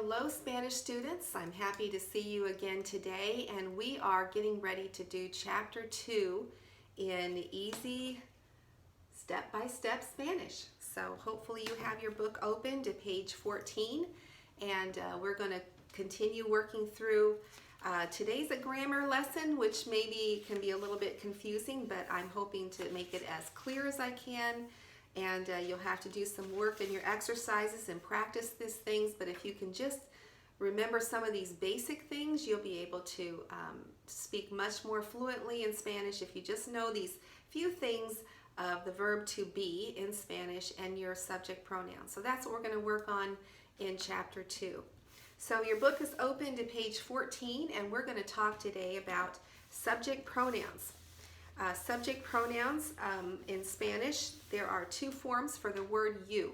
Hello, Spanish students. I'm happy to see you again today, and we are getting ready to do Chapter 2 in Easy Step-by-Step Spanish. So hopefully you have your book open to page 14, and we're going to continue working through. Today's a grammar lesson, which maybe can be a little bit confusing, but I'm hoping to make it as clear as I can. And you'll have to do some work in your exercises and practice these things, but if you can just remember some of these basic things, you'll be able to speak much more fluently in Spanish if you just know these few things of the verb to be in Spanish and your subject pronoun. So that's what we're going to work on in Chapter 2. So your book is open to page 14, and we're going to talk today about subject pronouns. Subject pronouns in Spanish, there are two forms for the word you.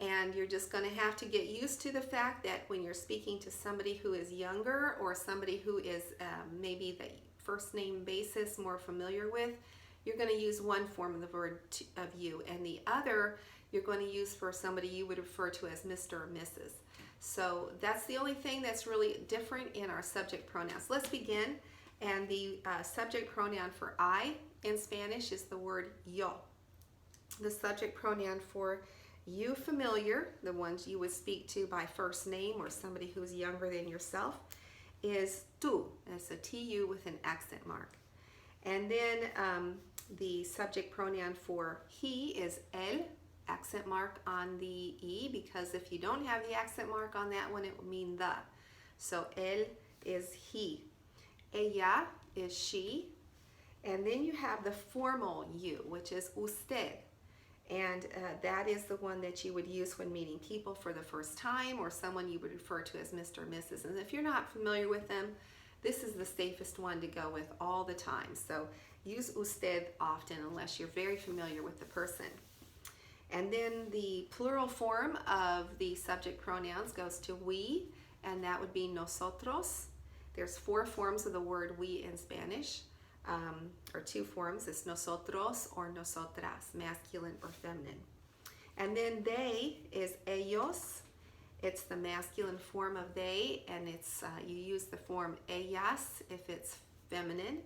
And you're just going to have to get used to the fact that when you're speaking to somebody who is younger or somebody who is maybe the first name basis more familiar with, you're going to use one form of the word of you, and the other you're going to use for somebody you would refer to as Mr. or Mrs. So that's the only thing that's really different in our subject pronouns. Let's begin. And the subject pronoun for I in Spanish is the word yo. The subject pronoun for you familiar, the ones you would speak to by first name or somebody who's younger than yourself, is tú. It's a tu with an accent mark. And then the subject pronoun for he is él, accent mark on the e, because if you don't have the accent mark on that one, it will mean the. So él is he. Ella is she, and then you have the formal you, which is usted, and that is the one that you would use when meeting people for the first time or someone you would refer to as Mr. or Mrs. And if you're not familiar with them, this is the safest one to go with all the time. So use usted often unless you're very familiar with the person. And then the plural form of the subject pronouns goes to we, and that would be nosotros. There's four forms of the word we in Spanish, or two forms. It's nosotros or nosotras, masculine or feminine. And then they is ellos. It's the masculine form of they, and it's you use the form ellas if it's feminine.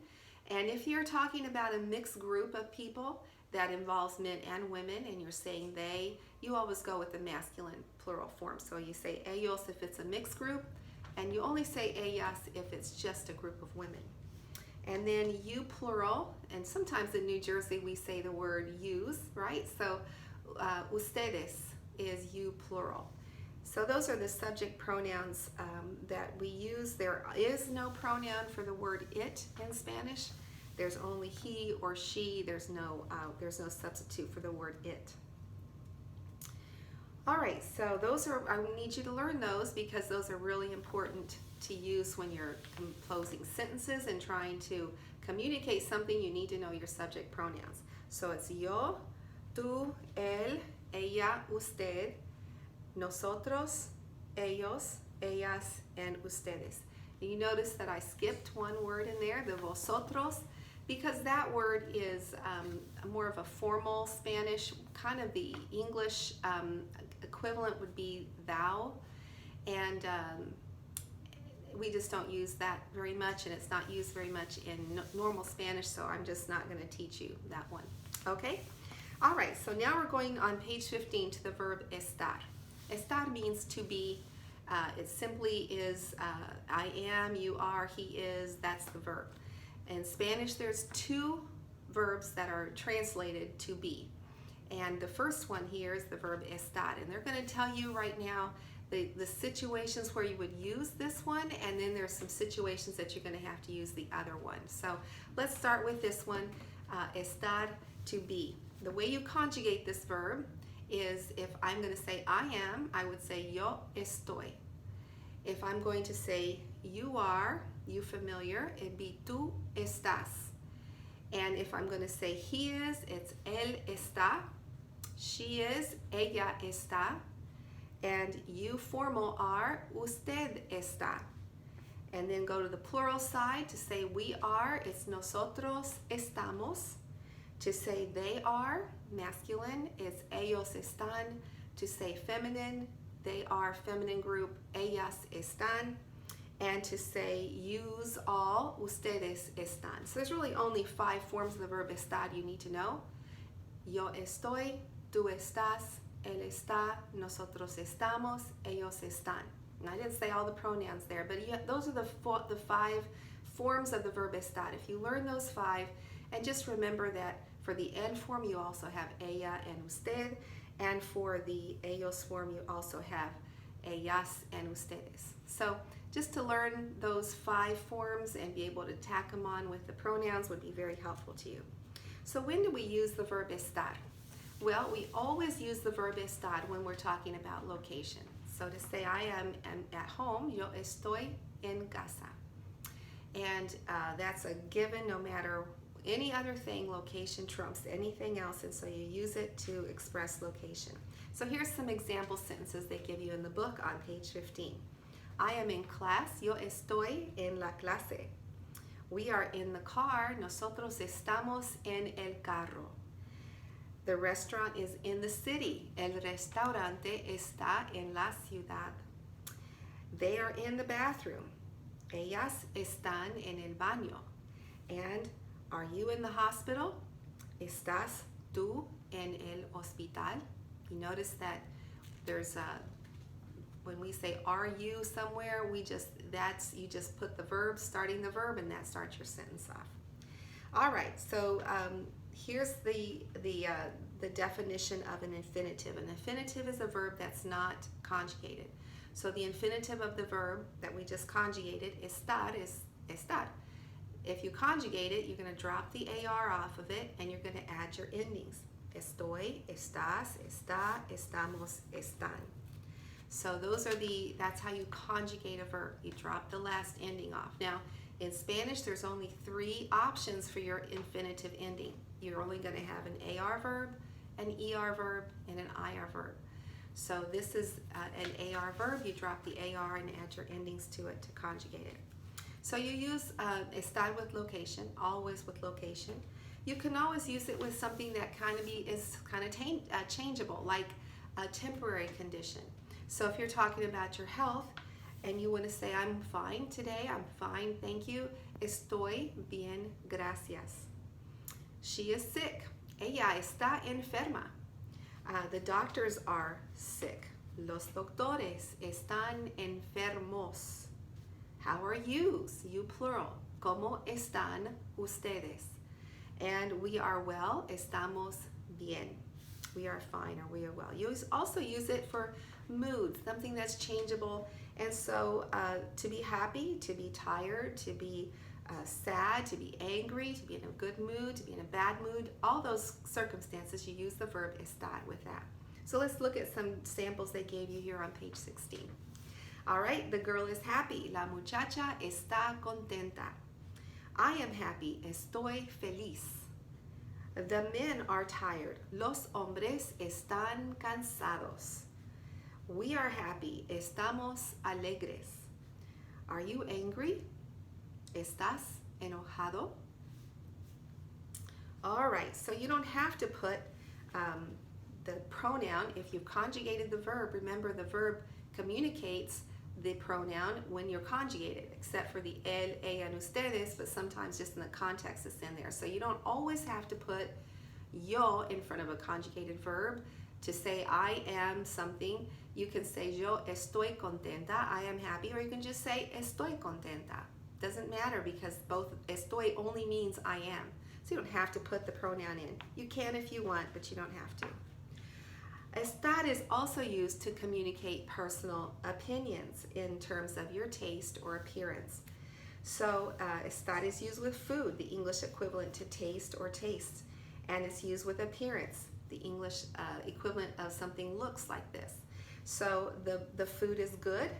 And if you're talking about a mixed group of people that involves men and women, and you're saying they, you always go with the masculine plural form. So you say ellos if it's a mixed group, and you only say ellas if it's just a group of women. And then you plural, and sometimes in New Jersey we say the word yous, right? So ustedes is you plural. So those are the subject pronouns that we use. There is no pronoun for the word it in Spanish. There's only he or she. There's no substitute for the word it. All right, so those are, I need you to learn those because those are really important to use when you're composing sentences and trying to communicate something. You need to know your subject pronouns. So it's yo, tú, él, ella, usted, nosotros, ellos, ellas, and ustedes. And you notice that I skipped one word in there, the vosotros, because that word is more of a formal Spanish, kind of the English equivalent would be thou, and we just don't use that very much, and it's not used very much in normal Spanish, so I'm just not going to teach you that one. Okay? All right, so now we're going on page 15 to the verb estar. Estar means to be. It simply is I am, you are, he is, that's the verb. In Spanish, there's two verbs that are translated to be. And the first one here is the verb estar. And they're going to tell you right now the situations where you would use this one, and then there's some situations that you're going to have to use the other one. So let's start with this one, estar, to be. The way you conjugate this verb is if I'm going to say I am, I would say yo estoy. If I'm going to say you are, you familiar, it'd be tú estás. And if I'm going to say he is, it's él está. She is, ella está. And you formal are, usted está. And then go to the plural side to say we are, it's nosotros estamos. To say they are, masculine, it's ellos están. To say feminine, they are feminine group, ellas están. And to say use all, ustedes están. So there's really only 5 forms of the verb estar you need to know. Yo estoy, tú estás, él está, nosotros estamos, ellos están. And I didn't say all the pronouns there, but those are the 5 forms of the verb estar. If you learn those 5, and just remember that for the en form you also have ella and usted, and for the ellos form you also have ellas and ustedes. So just to learn those 5 forms and be able to tack them on with the pronouns would be very helpful to you. So when do we use the verb estar? Well, we always use the verb estar when we're talking about location. So to say I am at home, yo estoy en casa. And that's a given no matter any other thing, location trumps anything else, and so you use it to express location. So here's some example sentences they give you in the book on page 15. I am in class, yo estoy en la clase. We are in the car, nosotros estamos en el carro. The restaurant is in the city, el restaurante está en la ciudad. They are in the bathroom, ellas están en el baño. And are you in the hospital? ¿Estás tú en el hospital? You notice that there's when we say are you somewhere, you just put the verb, starting the verb, and that starts your sentence off. All right, so here's the definition of an infinitive. An infinitive is a verb that's not conjugated. So the infinitive of the verb that we just conjugated, estar, is estar. If you conjugate it, you're going to drop the AR off of it and you're going to add your endings. Estoy, estás, está, estamos, están. So that's how you conjugate a verb. You drop the last ending off. Now, in Spanish, there's only 3 options for your infinitive ending. You're only going to have an AR verb, an ER verb, and an IR verb. So this is an AR verb. You drop the AR and add your endings to it to conjugate it. So you use estar with location, always with location. You can always use it with something that is changeable, like a temporary condition. So if you're talking about your health and you want to say, I'm fine today, I'm fine, thank you, estoy bien, gracias. She is sick. Ella está enferma. The doctors are sick. Los doctores están enfermos. How are you? You plural. ¿Cómo están ustedes? And we are well. Estamos bien. We are fine or we are well. You also use it for mood, something that's changeable. And so to be happy, to be tired, to be sad, to be angry, to be in a good mood, to be in a bad mood, all those circumstances, you use the verb estar with that. So let's look at some samples they gave you here on page 16. All right, the girl is happy. La muchacha está contenta. I am happy. Estoy feliz. The men are tired. Los hombres están cansados. We are happy. Estamos alegres. Are you angry? ¿Estás enojado? All right, so you don't have to put the pronoun. If you've conjugated the verb, remember the verb communicates the pronoun when you're conjugated, except for the él, ella, and ustedes, but sometimes just in the context it's in there. So you don't always have to put yo in front of a conjugated verb to say I am something. You can say yo estoy contenta, I am happy, or you can just say estoy contenta. Doesn't matter because both estoy only means I am. So you don't have to put the pronoun in. You can if you want, but you don't have to. Estar is also used to communicate personal opinions in terms of your taste or appearance. So estar is used with food, the English equivalent to taste or tastes, and it's used with appearance, the English equivalent of something looks like this. So the food is good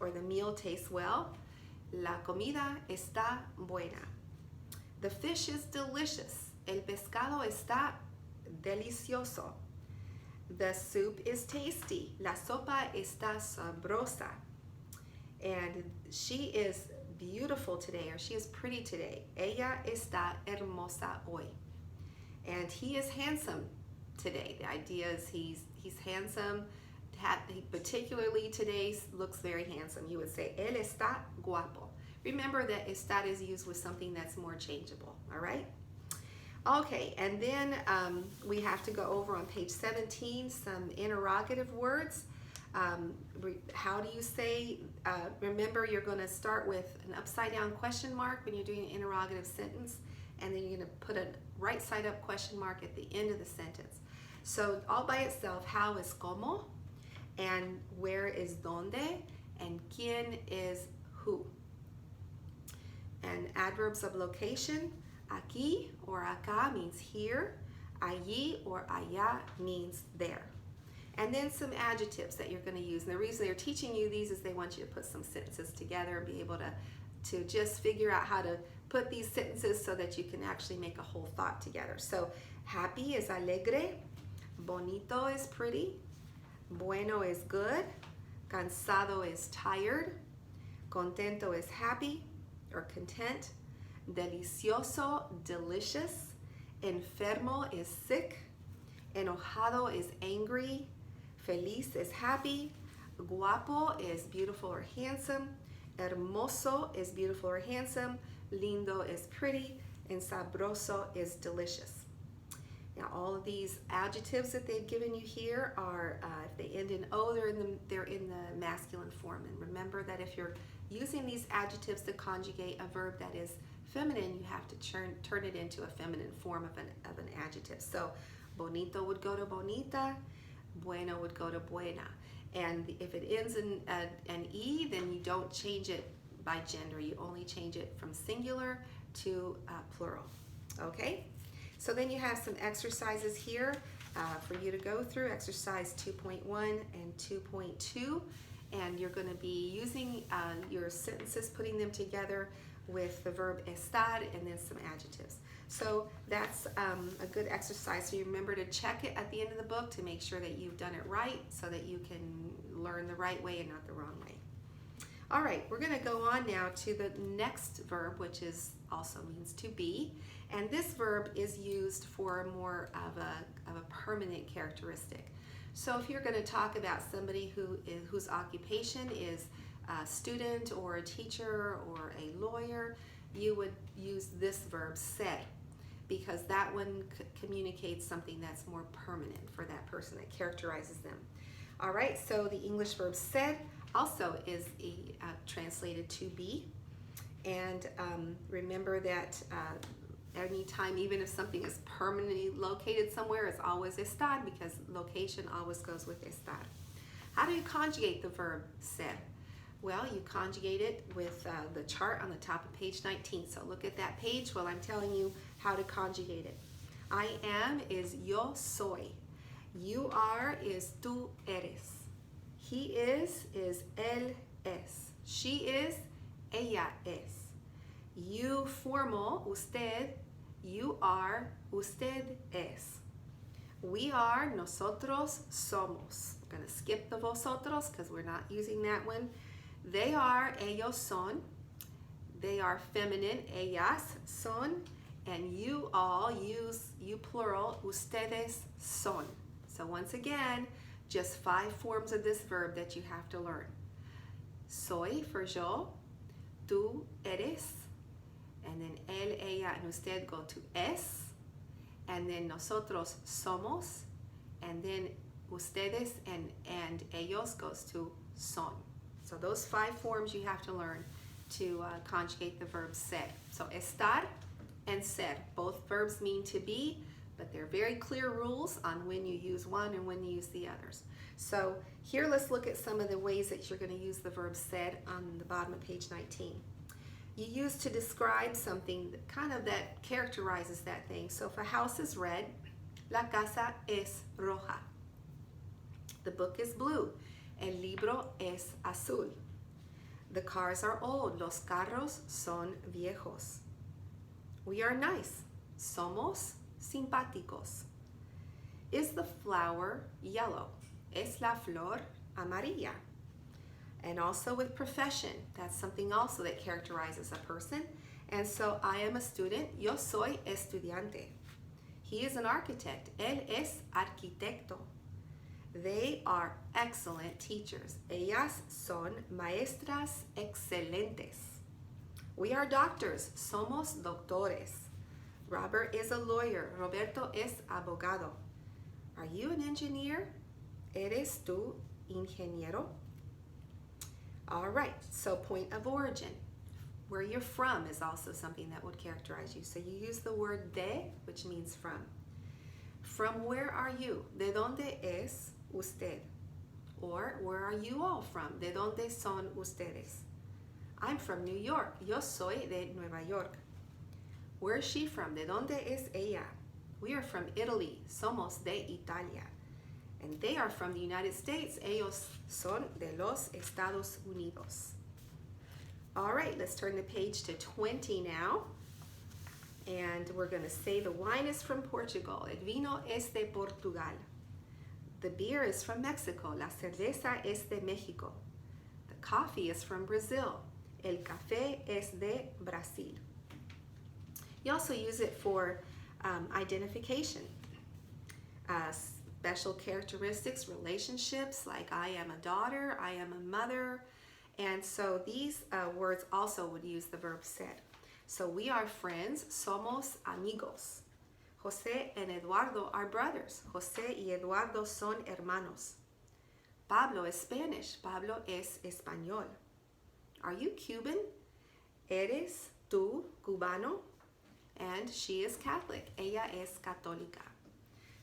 or the meal tastes well. La comida está buena. The fish is delicious. El pescado está delicioso. The soup is tasty. La sopa está sabrosa. And she is beautiful today, or she is pretty today. Ella está hermosa hoy. And he is handsome today. The idea is he's handsome, particularly today looks very handsome. You would say, él está guapo. Remember that estar is used with something that's more changeable, all right? Okay, and then we have to go over on page 17 some interrogative words. How do you say, remember you're going to start with an upside down question mark when you're doing an interrogative sentence, and then you're going to put a right side up question mark at the end of the sentence. So all by itself, how is como, and where is donde, and quién is who. And adverbs of location, aquí or acá means here, allí or allá means there. And then some adjectives that you're going to use. And the reason they're teaching you these is they want you to put some sentences together and be able to just figure out how to put these sentences so that you can actually make a whole thought together. So happy is alegre, bonito is pretty, bueno is good, cansado is tired, contento is happy or content, delicioso, delicious, enfermo is sick, enojado is angry, feliz is happy, guapo is beautiful or handsome, hermoso is beautiful or handsome, lindo is pretty, and sabroso is delicious. Now all of these adjectives that they've given you here are, if they end in O, they're in the masculine form. And remember that if you're using these adjectives to conjugate a verb that is feminine, you have to turn it into a feminine form of an adjective. So bonito would go to bonita, bueno would go to buena. And if it ends in an E, then you don't change it by gender. You only change it from singular to plural. Okay? So then you have some exercises here for you to go through, exercise 2.1 and 2.2. And you're going to be using your sentences, putting them together with the verb estar and then some adjectives. So that's a good exercise. So you remember to check it at the end of the book to make sure that you've done it right so that you can learn the right way and not the wrong way. All right, we're going to go on now to the next verb, which is also means to be. And this verb is used for more of a permanent characteristic. So if you're going to talk about somebody whose occupation is a student or a teacher or a lawyer, you would use this verb ser, because that one communicates something that's more permanent for that person, that characterizes them. All right, so the English verb ser also is translated to be. And remember that anytime, even if something is permanently located somewhere, it's always estar, because location always goes with estar. How do you conjugate the verb ser? Well, you conjugate it with the chart on the top of page 19. So look at that page while I'm telling you how to conjugate it. I am is yo soy. You are is tú eres. He is él es. She is, ella es. You formal, usted. You are, usted es. We are, nosotros somos. I'm going to skip the vosotros because we're not using that one. They are, ellos son. They are feminine, ellas son. And you all use, you plural, ustedes son. So once again, just 5 forms of this verb that you have to learn. Soy for yo, tú eres, and then él, ella, and usted go to es, and then nosotros somos, and then ustedes and ellos goes to son. So those 5 forms you have to learn to conjugate the verb ser. So estar and ser, both verbs mean to be, but there are very clear rules on when you use one and when you use the others. So here let's look at some of the ways that you're going to use the verb ser on the bottom of page 19. You use to describe something that characterizes that thing. So if a house is red, la casa es roja. The book is blue. El libro es azul. The cars are old. Los carros son viejos. We are nice. Somos simpáticos. Is the flower yellow? Es la flor amarilla. And also with profession, that's something also that characterizes a person. And so I am a student. Yo soy estudiante. He is an architect. Él es arquitecto. They are excellent teachers. Ellas son maestras excelentes. We are doctors. Somos doctores. Robert is a lawyer. Roberto es abogado. Are you an engineer? ¿Eres tú ingeniero? All right, so point of origin. Where you're from is also something that would characterize you. So you use the word de, which means from. From where are you? ¿De dónde es usted? Or where are you all from? ¿De dónde son ustedes? I'm from New York. Yo soy de Nueva York. Where is she from? ¿De dónde es ella? We are from Italy. Somos de Italia. And they are from the United States. Ellos son de los Estados Unidos. All right, let's turn the page to 20 now. And we're going to say the wine is from Portugal. El vino es de Portugal. The beer is from Mexico. La cerveza es de México. The coffee is from Brazil. El café es de Brasil. You also use it for identification. Special characteristics, relationships, like I am a daughter, I am a mother. And so these words also would use the verb ser. So we are friends, somos amigos. José and Eduardo are brothers. José y Eduardo son hermanos. Pablo is Spanish. Pablo es español. Are you Cuban? ¿Eres tú cubano? And she is Catholic. Ella es católica.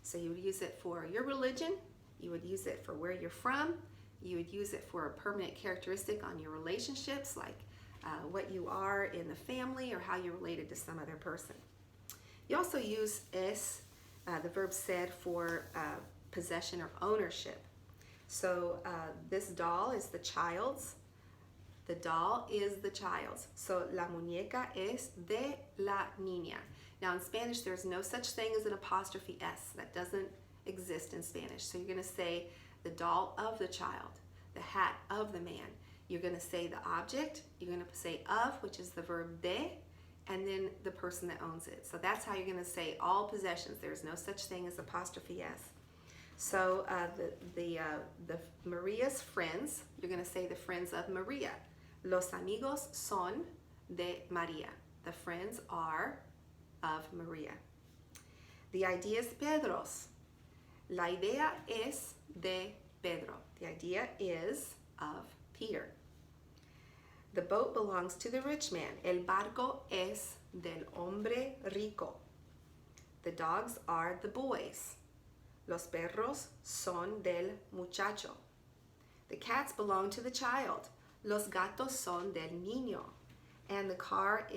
So you would use it for your religion. You would use it for where you're from. You would use it for a permanent characteristic on your relationships, like what you are in the family or how you're related to some other person. You also use es, the verb ser, for possession or ownership. So this doll is the child's. The doll is the child's. So la muñeca es de la niña. Now in Spanish, there's no such thing as an apostrophe S. That doesn't exist in Spanish. So you're going to say the doll of the child, the hat of the man. You're going to say the object. You're going to say of, which is the verb de, and then the person that owns it. So that's how you're going to say all possessions. There's no such thing as apostrophe S. So the Maria's friends, you're going to say the friends of Maria. Los amigos son de María. The friends are of Maria. The idea is Pedro's. La idea es de Pedro. The idea is of Peter. The boat belongs to the rich man. El barco es del hombre rico. The dogs are the boys. Los perros son del muchacho. The cats belong to the child. Los gatos son del niño. And the car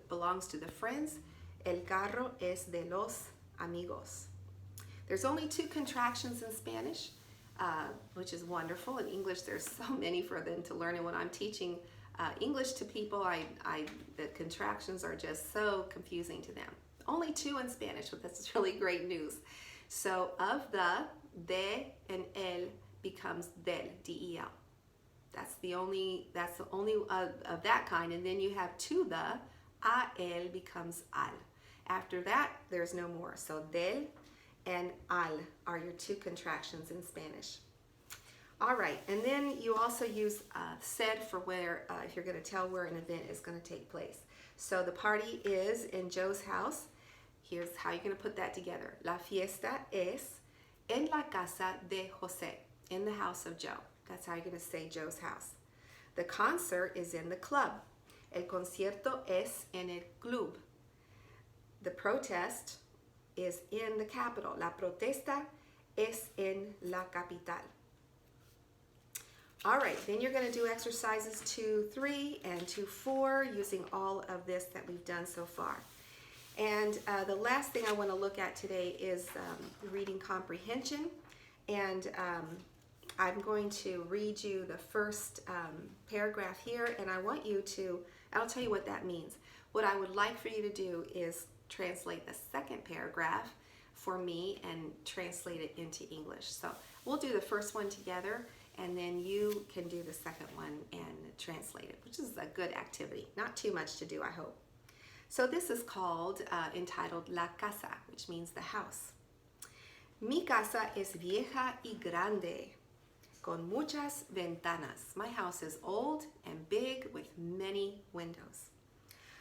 belongs to the friends. El carro es de los amigos. There's only 2 contractions in Spanish, which is wonderful. In English, there's so many for them to learn. And when I'm teaching English to people, the contractions are just so confusing to them. Only 2 in Spanish, but that's really great news. So of the, de and el becomes del, D-E-L. That's the only of that kind. And then you have to the, a el becomes al. After that, there's no more. So del and al are your 2 contractions in Spanish. All right, and then you also use ser for where, if you're going to tell where an event is going to take place. So the party is in Joe's house. Here's how you're going to put that together. La fiesta es en la casa de José, in the house of Joe. That's how you're going to say Joe's house. The concert is in the club. El concierto es en el club. The protest is in the capital. La protesta es en la capital. All right, then you're going to do exercises 2-3 and 2-4 using all of this that we've done so far. And the last thing I want to look at today is reading comprehension. And I'm going to read you the first paragraph here, and I'll tell you what that means. What I would like for you to do is translate the second paragraph for me and translate it into English. So we'll do the first one together, and then you can do the second one and translate it, which is a good activity. Not too much to do, I hope. So this is entitled La Casa, which means the house. Mi casa es vieja y grande, con muchas ventanas. My house is old and big with many windows.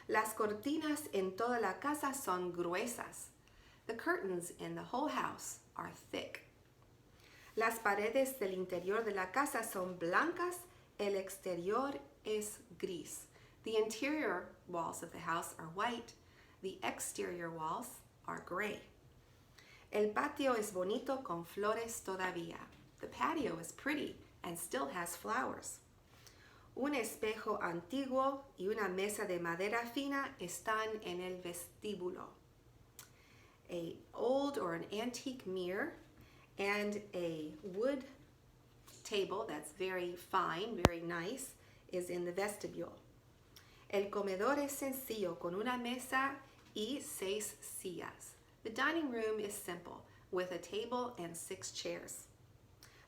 Las cortinas en toda la casa son gruesas. The curtains in the whole house are thick. Las paredes del interior de la casa son blancas, el exterior es gris. The interior walls of the house are white, the exterior walls are gray. El patio es bonito con flores todavía. The patio is pretty and still has flowers. Un espejo antiguo y una mesa de madera fina están en el vestíbulo. An old or an antique mirror and a wood table that's very fine, very nice, is in the vestibule. El comedor es sencillo con una mesa y 6 sillas. The dining room is simple with a table and 6 chairs.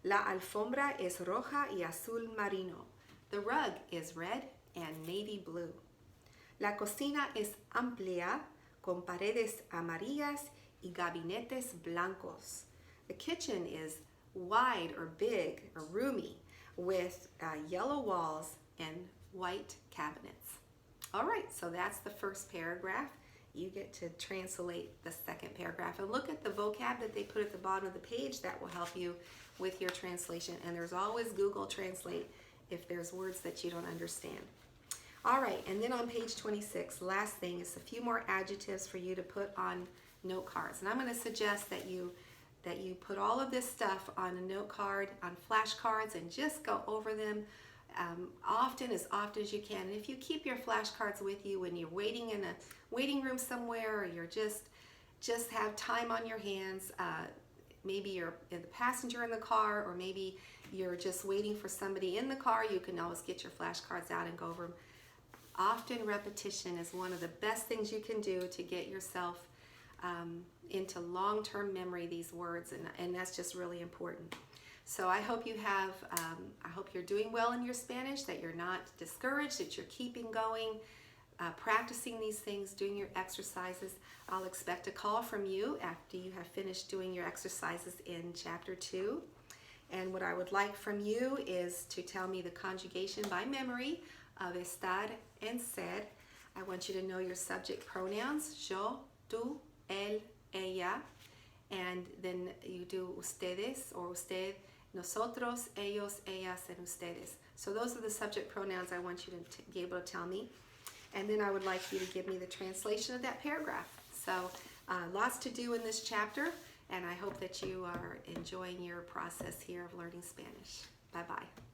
La alfombra es roja y azul marino. The rug is red and navy blue. La cocina es amplia con paredes amarillas y gabinetes blancos. The kitchen is wide or big or roomy with yellow walls and white cabinets. All right, so that's the first paragraph. You get to translate the second paragraph and look at the vocab that they put at the bottom of the page. That will help you with your translation. And there's always Google Translate if there's words that you don't understand. All right, and then on page 26, last thing is a few more adjectives for you to put on note cards. And I'm going to suggest that you put all of this stuff on a note card, on flashcards, and just go over them often as you can. And if you keep your flashcards with you when you're waiting in a waiting room somewhere, or you're just have time on your hands, maybe you're the passenger in the car, or maybe you're just waiting for somebody in the car, you can always get your flashcards out and go over them. Often repetition is one of the best things you can do to get yourself into long-term memory, these words, and that's just really important. So I hope you have, I hope you're doing well in your Spanish, that you're not discouraged, that you're keeping going, practicing these things, doing your exercises. I'll expect a call from you after you have finished doing your exercises in chapter 2. And what I would like from you is to tell me the conjugation by memory of estar and ser. I want you to know your subject pronouns, yo, tú, él, ella, and then you do ustedes or usted, nosotros, ellos, ellas, and ustedes. So those are the subject pronouns I want you to be able to tell me. And then I would like you to give me the translation of that paragraph. So lots to do in this chapter, and I hope that you are enjoying your process here of learning Spanish. Bye-bye.